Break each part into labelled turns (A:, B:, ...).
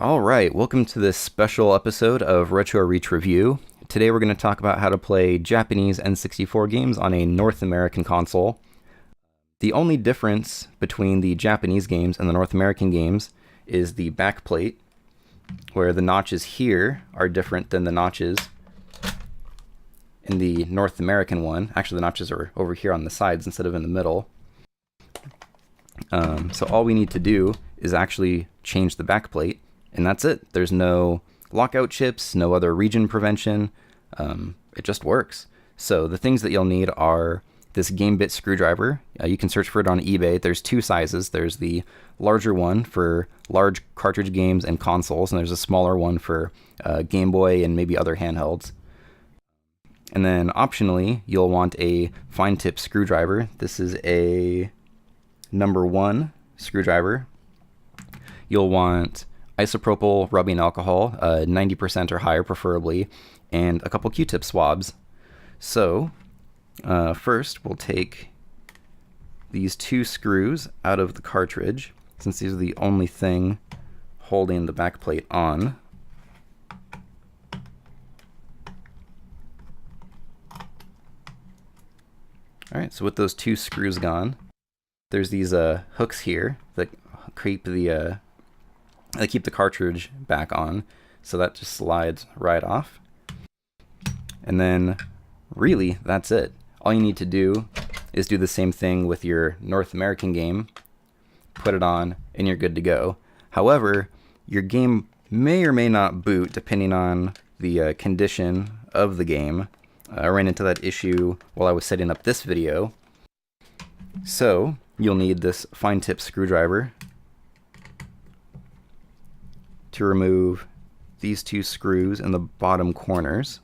A: Alright, welcome to this special episode of Retro Reach Review. Today we're going to talk about how to play Japanese N64 games on a North American console. The only difference between the Japanese games and the North American games is the backplate, where the notches here are different than the notches in the North American one. Actually, the notches are over here on the sides instead of in the middle. So all we need to do is actually change the backplate, and that's it. There's no lockout chips, no other region prevention. It just works. So the things that you'll need are this game bit screwdriver. You can search for it on eBay. There's two sizes. There's the larger one for large cartridge games and consoles, and there's a smaller one for Game Boy and maybe other handhelds. And then optionally, you'll want a fine tip screwdriver. This is a number 1 screwdriver. You'll want isopropyl rubbing alcohol, 90% or higher preferably, and a couple Q-tip swabs. So first we'll take these two screws out of the cartridge, since these are the only thing holding the backplate on. Alright, so with those two screws gone, there's these hooks here that keep the cartridge back on, so that just slides right off. And then really that's it. All you need to do is do the same thing with your North American game, put it on, and you're good to go. However, your game may or may not boot depending on the condition of the game. I ran into that issue while I was setting up this video. So you'll need this fine tip screwdriver to remove these two screws in the bottom corners.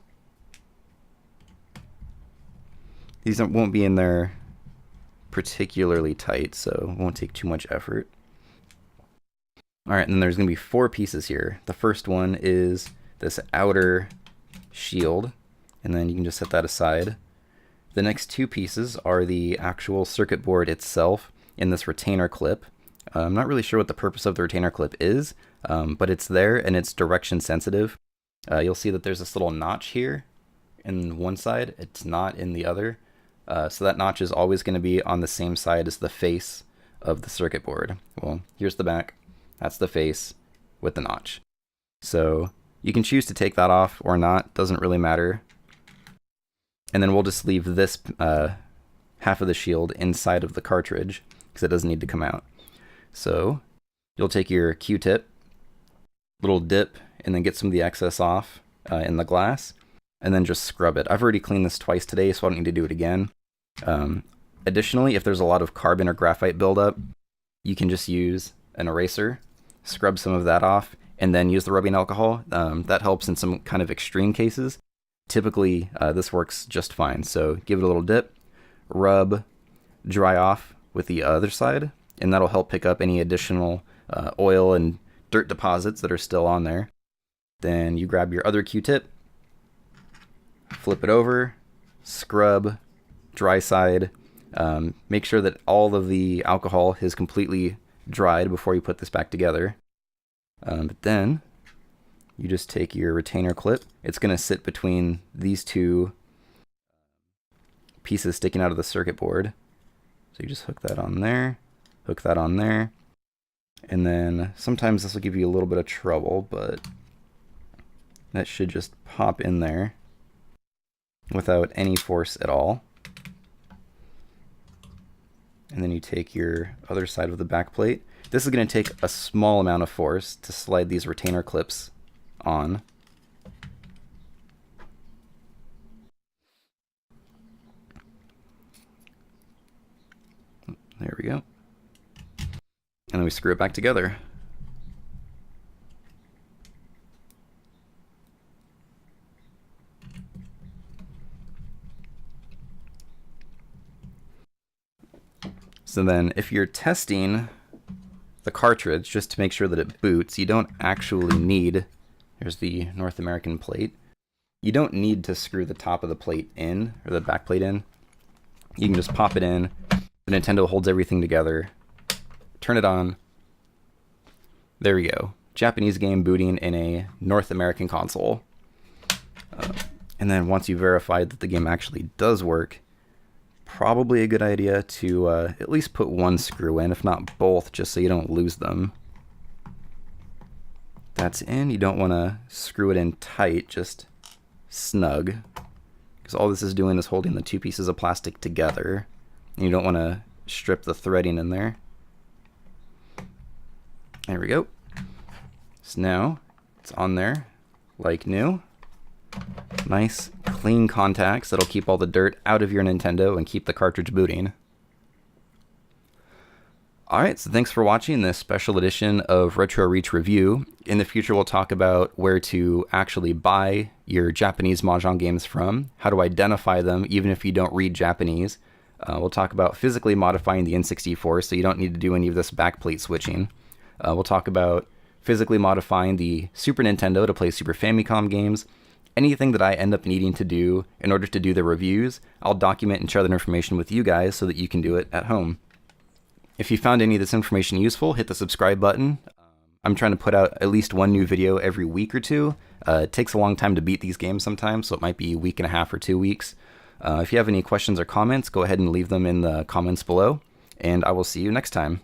A: These won't be in there particularly tight, so it won't take too much effort. Alright, and then there's going to be 4 pieces here. The first one is this outer shield, and then you can just set that aside. The next 2 pieces are the actual circuit board itself in this retainer clip. I'm not really sure what the purpose of the retainer clip is, but it's there and it's direction sensitive. You'll see that there's this little notch here in one side. It's not in the other. So that notch is always going to be on the same side as the face of the circuit board. Well, here's the back. That's the face with the notch. So you can choose to take that off or not. Doesn't really matter. And then we'll just leave this half of the shield inside of the cartridge because it doesn't need to come out. So you'll take your Q-tip, little dip, and then get some of the excess off in the glass, and then just scrub it. I've already cleaned this twice today, so I don't need to do it again. Additionally, if there's a lot of carbon or graphite buildup, you can just use an eraser, scrub some of that off, and then use the rubbing alcohol. That helps in some kind of extreme cases. Typically, this works just fine. So give it a little dip, rub, dry off with the other side, and that'll help pick up any additional oil and dirt deposits that are still on there. Then you grab your other Q-tip, flip it over, scrub, dry side. Make sure that all of the alcohol is completely dried before you put this back together. But then you just take your retainer clip. It's going to sit between these two pieces sticking out of the circuit board. So you just hook that on there, hook that on there, and then sometimes this will give you a little bit of trouble, but that should just pop in there without any force at all. And then you take your other side of the back plate. This is going to take a small amount of force to slide these retainer clips on. There we go. And then we screw it back together. So then if you're testing the cartridge just to make sure that it boots, you don't actually need, here's the North American plate, you don't need to screw the top of the plate in, or the back plate in. You can just pop it in. The Nintendo holds everything together. Turn it on. There we go. Japanese game booting in a North American console. And then once you verified that the game actually does work, probably a good idea to at least put one screw in, if not both, just so you don't lose them. That's in. You don't want to screw it in tight, just snug, because all this is doing is holding the two pieces of plastic together, and you don't want to strip the threading in there. There we go. So now it's on there like new. Nice clean contacts that'll keep all the dirt out of your Nintendo and keep the cartridge booting. Alright, so thanks for watching this special edition of Retro Riichi Review. In the future we'll talk about where to actually buy your Japanese Mahjong games from, how to identify them even if you don't read Japanese. We'll talk about physically modifying the N64 so you don't need to do any of this backplate switching. We'll talk about physically modifying the Super Nintendo to play Super Famicom games. Anything that I end up needing to do in order to do the reviews, I'll document and share that information with you guys so that you can do it at home. If you found any of this information useful, hit the subscribe button. I'm trying to put out at least one new video every week or two. It takes a long time to beat these games sometimes, so it might be a week and a half or 2 weeks. If you have any questions or comments, go ahead and leave them in the comments below, and I will see you next time.